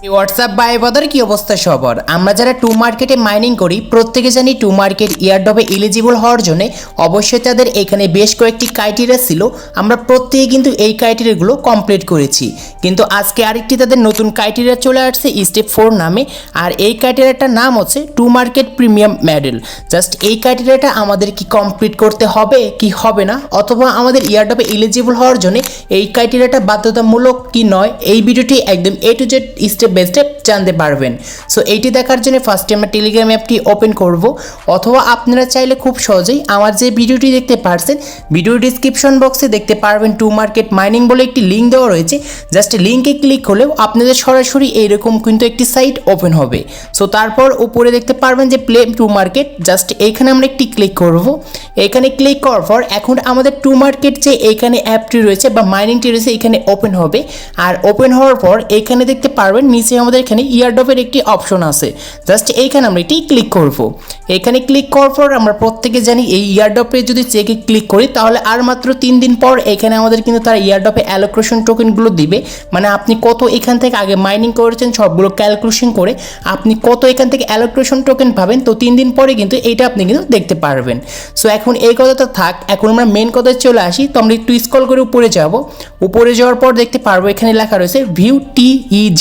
WhatsApp ভাই বাদের কি অবস্থা সবার? আমরা যারা টুমার্কেটে মাইনিং করি প্রত্যেকে জানি টুমার্কেট এয়ারড্রপে এলিজিবল হওয়ার জন্য অবশ্যই তাদের এখানে বেশ কয়েকটি ক্রাইটেরিয়া ছিল। আমরা প্রত্যেকে কিন্তু এই ক্রাইটেরিয়াগুলো কমপ্লিট করেছি, কিন্তু আজকে আরেকটি তাদের নতুন ক্রাইটেরিয়া চলে আসছে স্টেপ 4 নামে। আর এই ক্রাইটেরিয়াটার নাম হচ্ছে টুমার্কেট প্রিমিয়াম মেডেল। জাস্ট এই ক্রাইটেরিয়াটা আমাদের কি কমপ্লিট করতে হবে কি হবে না, অথবা আমাদের এয়ারড্রপে এলিজিবল হওয়ার জন্য এই ক্রাইটেরিয়াটা বাধ্যতামূলক কি নয়, এই ভিডিওটি একদম A to Z step by step জানতে পারবেন। সো এইটি দেখার জন্য ফার্স্টে আমরা টেলিগ্রাম অ্যাপটি ওপেন করব, অথবা আপনারা চাইলে খুব সহজেই আমার যে ভিডিওটি দেখতে পারছেন ভিডিও ডিসক্রিপশন বক্সে দেখতে পারবেন টুমার্কেট মাইনিং বলে একটি লিঙ্ক দেওয়া রয়েছে। জাস্ট লিঙ্কে ক্লিক করলেও আপনাদের সরাসরি এইরকম কিন্তু একটি সাইট ওপেন হবে। সো তারপর উপরে দেখতে পারবেন যে প্লে টুমার্কেট, জাস্ট এইখানে আমরা একটি ক্লিক করব। এখানে ক্লিক করার পর এখন আমাদের টুমার্কেট যে এইখানে অ্যাপটি রয়েছে বা মাইনিংটি রয়েছে এখানে ওপেন হবে। আর ওপেন হওয়ার পর এখানে দেখতে পারবেন নিচে আমাদের এখানে এয়ারড্রপের একটি অপশন আছে। জাস্ট এইখানে আমরা এটি ক্লিক করব। এখানে ক্লিক করার পর আমরা প্রত্যেকে জানি এই এয়ারড্রপে যদি চেকে ক্লিক করি তাহলে আর মাত্র 3 দিন পর এখানে আমাদের কিন্তু তারা এয়ারড্রপে অ্যালোকেশন টোকেনগুলো দিবে। মানে আপনি কত এখান থেকে আগে মাইনিং করেছেন সবগুলো ক্যালকুলেশন করে আপনি কত এখান থেকে অ্যালোকেশন টোকেন পাবেন, তো 3 দিন পরে কিন্তু এটা আপনি কিন্তু দেখতে পারবেন। সো এখন এই কথাটা থাক, এখন আমরা মেন কথায় চলে আসি। তো আমরা একটু স্ক্রল করে উপরে যাব। উপরে যাওয়ার পর দেখতে পারবো এখানে লেখা রয়েছে view TEG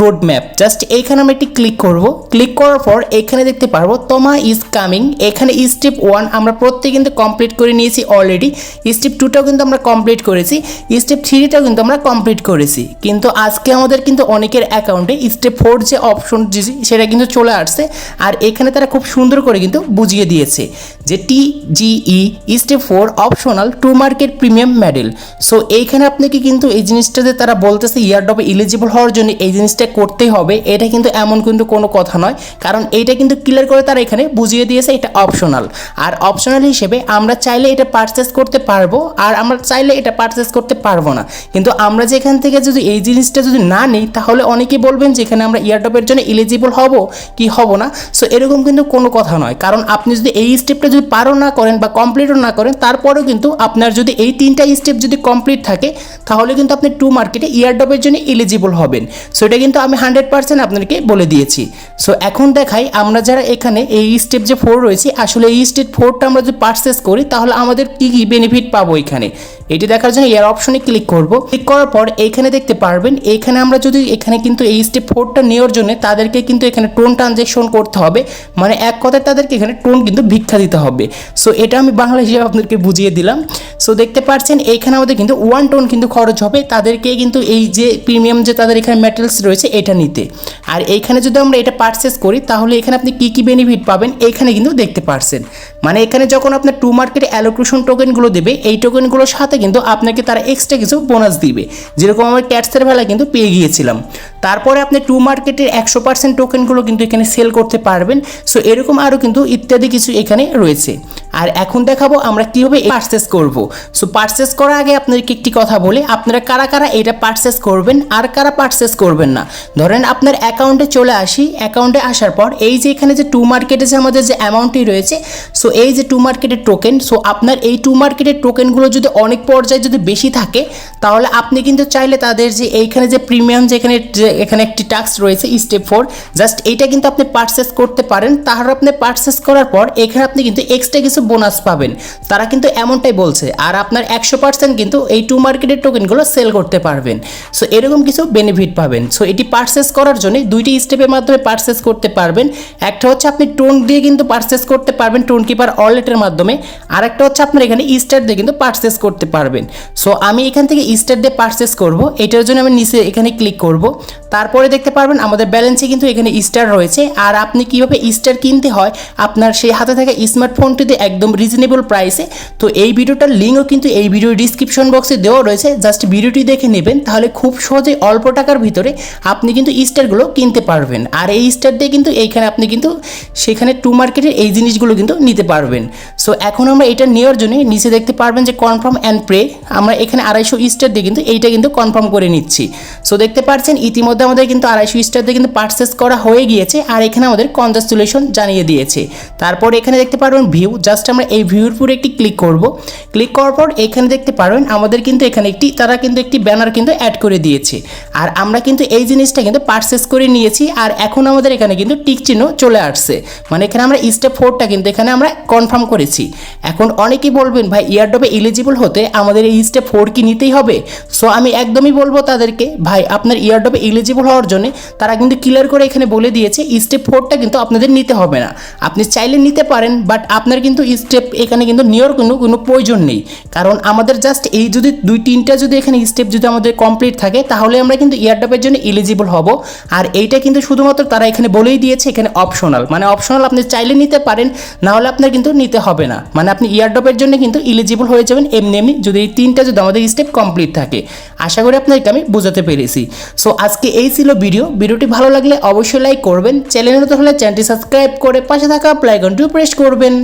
road map. Just এইখানে আমরা একটি ক্লিক করব। ক্লিক করার পর এখানে দেখতে পারবো তোমা ইজ কামিং। এখানে স্টেপ 1 আমরা প্রত্যেকে কিন্তু কমপ্লিট করে নিয়েছি অলরেডি। স্টেপ 2টাও কিন্তু আমরা কমপ্লিট করেছি, স্টেপ 3টাও কিন্তু আমরা কমপ্লিট করেছি। কিন্তু আজকে আমাদের কিন্তু অনেকের অ্যাকাউন্টে স্টেপ 4 যে অপশন সেটা কিন্তু চলে আসছে। আর এখানে তারা খুব সুন্দর করে কিন্তু বুঝিয়ে দিয়েছে যে TGE স্টেপ 4 অপশনাল টুমার্কেট প্রিমিয়াম মেডেল। সো এইখানে আপনাকে কিন্তু এই জিনিসটাতে তারা বলতেছে এয়ারড্রপে এলিজিবল হওয়ার জন্য এই জিনিসটা করতেই হবে, এটা কিন্তু এমন কিন্তু কোনো কথা নয়, কারণ এইটা কিন্তু ক্লিয়ার করে তারা এখানে বুঝিয়ে দিয়েছে এটা অপশনাল। আর অপশনাল হিসেবে আমরা চাইলে এটা পারচেস করতে পারবো, আর আমরা চাইলে এটা পারচেস করতে পারবো না। কিন্তু আমরা যেখান থেকে যদি এই জিনিসটা যদি না নিই তাহলে অনেকেই বলবেন যে এখানে আমরা এয়ারড্রপের জন্য এলিজিবল হব কি হব না। সো এরকম কিন্তু কোনো কথা নয়, কারণ আপনি যদি এই স্টেপটা যদি পারও না করেন বা কমপ্লিটও না করেন তারপরেও কিন্তু আপনার যদি এই 3টা স্টেপ যদি কমপ্লিট থাকে তাহলে কিন্তু আপনি টুমার্কেটে এয়ারড্রপের জন্য এলিজিবল হবেন। সো এটা কিন্তু আমি 100% আপনাদেরকে বলে দিয়েছি। সো এখন দেখাই আমরা যারা এখানে এই স্টেপ যে 4 রয়েছে আসলে এই স্টেপ 4টা আমরা যদি পারচেস করি তাহলে আমাদের কি কি বেনিফিট পাবো এখানে, এটি দেখার জন্য এর অপশনে ক্লিক করব। ক্লিক করার পর এইখানে দেখতে পারবেন এখানে আমরা যদি এখানে কিন্তু এই স্টেপ 4টা নেওয়ার জন্য তাদেরকে কিন্তু এখানে টোন ট্রানজ্যাকশন করতে হবে, মানে এক কথায় তাদেরকে এখানে টোন কিন্তু ভিক্ষা দিতে হবে। সো এটা আমি বাংলা হিসেবে আপনাদেরকে বুঝিয়ে দিলাম। সো দেখতে পাচ্ছেন এইখানে আমাদের কিন্তু 1 টোন কিন্তু খরচ হবে তাদেরকে কিন্তু এই যে প্রিমিয়াম যে তাদের এখানে মেটেরিয়ালস রয়েছে এটা নিতে। আর এইখানে যদি আমরা এটা পারচেস করি তাহলে এখানে আপনি কি কি বেনিফিট পাবেন এখানে কিন্তু দেখতে পারছেন। মানে এখানে যখন আপনার টুমার্কেটে অ্যালোকেশন টোকেনগুলো দেবে এই টোকেনগুলোর সাথে কিন্তু আপনাকে তারা এক্সট্রা কিছু বোনাস দিবে, যেরকম আমরা ক্যাটসের বেলায় কিন্তু পেয়ে গিয়েছিলাম। তারপরে আপনি টুমার্কেটের 100% টোকেনগুলো কিন্তু এখানে সেল করতে পারবেন। সো এরকম আরও কিন্তু ইত্যাদি কিছু এখানে রয়েছে। আর এখন দেখাবো আমরা কীভাবে পারচেস করব। সো পারচেস করার আগে আপনাদেরকে একটি কথা বলি, আপনারা কারা কারা এটা পারচেস করবেন আর কারা পারচেস করবেন না। ধরেন আপনার অ্যাকাউন্টে চলে আসি, অ্যাকাউন্টে আসার পর এই যে এখানে যে টুমার্কেটে যে আমাদের যে অ্যামাউন্টটি রয়েছে, সো এই যে টুমার্কেটের টোকেন, সো আপনার এই টুমার্কেটের টোকেনগুলো যদি অনেক পর্যায়ে যদি বেশি থাকে তাহলে আপনি কিন্তু চাইলে তাদের যে এইখানে যে প্রিমিয়াম যেখানে এখানে একটি টাস্ক রয়েছে স্টেপ 4, জাস্ট এইটা কিন্তু আপনি পারচেস করতে পারেন। তাহলে আপনি পারচেস করার পর এখানে আপনি কিন্তু এক্সট্রা কিছু বোনাস পাবেন, তারা কিন্তু এমনটাই বলছে। আর আপনার 100% কিন্তু এই টুমার্কেটের টোকেনগুলো সেল করতে পারবেন। সো এরকম কিছু বেনিফিট পাবেন। সো এটি পারচেস করার জন্য 2টি স্টেপের মাধ্যমে পারচেস করতে পারবেন। একটা হচ্ছে আপনি টোন দিয়ে কিন্তু পারচেস করতে পারবেন টোনকিপার ওয়ালেটের মাধ্যমে, আর একটা হচ্ছে আপনার এখানে স্টার দিয়ে কিন্তু পারচেস করতে পারবেন। সো আমি এখান থেকে স্টার দিয়ে পারচেস করব, এটার জন্য আমি নিচে এখানে ক্লিক করব। তারপরে দেখতে পারবেন আমাদের ব্যালেন্সে কিন্তু এখানে স্টার রয়েছে। আর আপনি কিভাবে স্টার কিনতে হয় আপনার সেই হাতে থাকা স্মার্টফোনটিতে একদম রিজনেবল প্রাইসে, তো এই ভিডিওটার লিঙ্কও কিন্তু এই ভিডিওর ডিসক্রিপশন বক্সে দেওয়া রয়েছে। জাস্ট ভিডিওটি দেখে নেবেন, তাহলে খুব সহজে অল্প টাকার ভিতরে আপনি কিন্তু স্টারগুলো কিনতে পারবেন। আর এই স্টার দিয়ে কিন্তু এইখানে আপনি কিন্তু সেখানে টুমার্কেটের এই জিনিসগুলো কিন্তু নিতে পারবেন। সো এখন আমরা এটা নেওয়ার জন্য নিচে দেখতে পারবেন যে কনফার্ম অ্যান্ড প্রে, আমরা এখানে 250 স্টার দিয়ে কিন্তু এইটা কিন্তু কনফার্ম করে নিচ্ছি। সো দেখতে পাচ্ছেন ইতিমধ্যে আমাদের কিন্তু 250 স্টার দিয়ে কিন্তু পারচেস করা হয়ে গিয়েছে। আর এখানে আমাদের কনগ্রাচুলেশন জানিয়ে দিয়েছে। তারপর এখানে দেখতে পারবেন ভিউ, জাস্ট জাস্ট আমরা এই ভিউর উপরে একটি ক্লিক করব। ক্লিক করার পর এখানে দেখতে পারবেন আমাদের কিন্তু এখানে তারা কিন্তু একটি ব্যানার কিন্তু অ্যাড করে দিয়েছে। আর আমরা কিন্তু এই জিনিসটা কিন্তু পারচেস করে নিয়েছি। আর এখন আমাদের এখানে কিন্তু টিক চিহ্ন চলে আসছে, মানে এখানে আমরা স্টেপ 4টা কিন্তু এখানে আমরা কনফার্ম করেছি। এখন অনেকেই বলবেন ভাই এয়ারড্রপে এলিজিবল হতে আমাদের এই স্টেপ 4 কি নিতেই হবে? সো আমি একদমই বলবো তাদেরকে, ভাই আপনার এয়ারড্রপে এলিজিবল হওয়ার জন্য তারা কিন্তু ক্লিয়ার করে এখানে বলে দিয়েছে স্টেপ 4টা কিন্তু আপনাদের নিতে হবে না। আপনি চাইলে নিতে পারেন, বাট আপনার কিন্তু স্টেপ এখানে কিন্তু নেওয়ার কোনো প্রয়োজন নেই। কারণ আমাদের জাস্ট এই যদি 2-3টা যদি এখানে স্টেপ যদি আমাদের কমপ্লিট থাকে তাহলে আমরা কিন্তু এয়ারড্রপের জন্য এলিজিবল হব। আর এইটা কিন্তু শুধুমাত্র তারা এখানে বলেই দিয়েছে এখানে অপশনাল, মানে অপশনাল আপনি চাইলে নিতে পারেন, না হলে আপনার কিন্তু নিতে হবে না। মানে আপনি এয়ারড্রপের জন্য কিন্তু এলিজিবল হয়ে যাবেন এমনি যদি এই 3টা যদি আমাদের স্টেপ কমপ্লিট থাকে। আশা করি আপনাদেরকে আমি বোঝাতে পেরেছি। সো আজকে এই ছিল ভিডিওটি ভালো লাগলে অবশ্যই লাইক করবেন, চ্যানেলে নতুন হলে চ্যানেলটি সাবস্ক্রাইব করে পাশে থাকা বেল আইকনটি প্রেস করবেন।